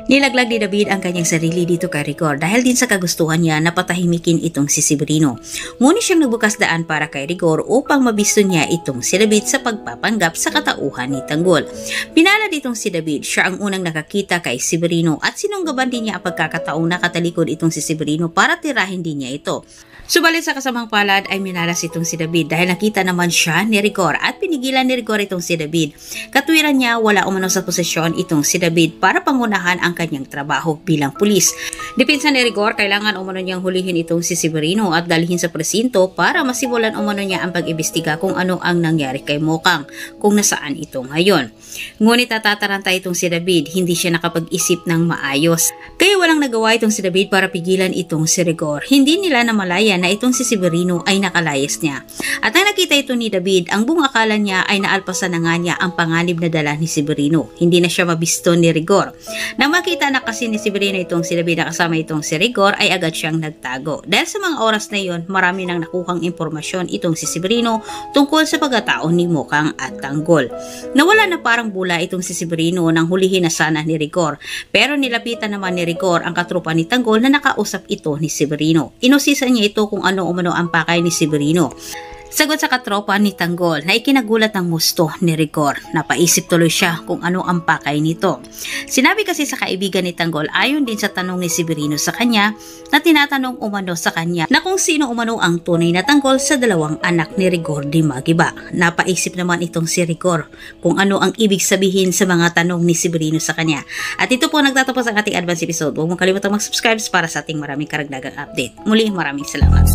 Nilaglag ni David ang kanyang sarili dito kay Rigor dahil din sa kagustuhan niya na patahimikin itong si Severino. Ngunit siyang nagbukas daan para kay Rigor upang mabisto niya itong si David sa pagpapanggap sa katauhan ni Tanggol. Pinalad itong si David, siya ang unang nakakita kay Severino at sinunggaban din niya ang pagkakataong nakatalikod itong si Severino para tirahin din niya ito. Subalit sa kasamang palad ay minalas itong si David dahil nakita naman siya ni Rigor at pinigilan ni Rigor itong si David. Katwiran niya wala umano sa posisyon itong si David para pangunahan ang kanyang trabaho bilang pulis. Depensa ni Rigor, kailangan umano niyang hulihin itong si Severino at dalhin sa presinto para masimulan umano niya ang pag-imbestiga kung ano ang nangyari kay Mokang, kung nasaan ito ngayon. Ngunit natataranta itong si David, hindi siya nakapag-isip ng maayos. Kaya walang nagawa itong si David para pigilan itong si Rigor. Hindi nila namalaya na itong si Severino ay nakalayas niya. At nang nakita ito ni David, ang buong akala niya ay naalpasan na nga niya ang panganib na dala ni Severino. Hindi na siya mabisto ni Rigor. Nang makita na kasi ni Severino itong si David na kasama itong si Rigor, ay agad siyang nagtago. Dahil sa mga oras na iyon, marami nang nakuhang impormasyon itong si Severino tungkol sa pagkatao ni Mokang at Tanggol. Nawala na parang bula itong si Severino nang hulihin na sana ni Rigor. Pero nilapitan naman ni Rigor ang katrupa ni Tanggol na nakausap ito ni Severino. Inusisa niya ito kung ano umano ang pakay ni Severino. Sagot sa katropa ni Tanggol na ikinagulat ng gusto ni Rigor. Napaisip tuloy siya kung ano ang pakay nito. Sinabi kasi sa kaibigan ni Tanggol ayon din sa tanong ni Severino sa kanya na tinatanong umano sa kanya na kung sino umano ang tunay na Tanggol sa dalawang anak ni Rigor di Magiba. Napaisip naman itong si Rigor kung ano ang ibig sabihin sa mga tanong ni Severino sa kanya. At ito po nagtatapos ang ating advance episode. Huwag mong kalimutang mag-subscribe para sa ating maraming karagdagang update. Muli, maraming salamat.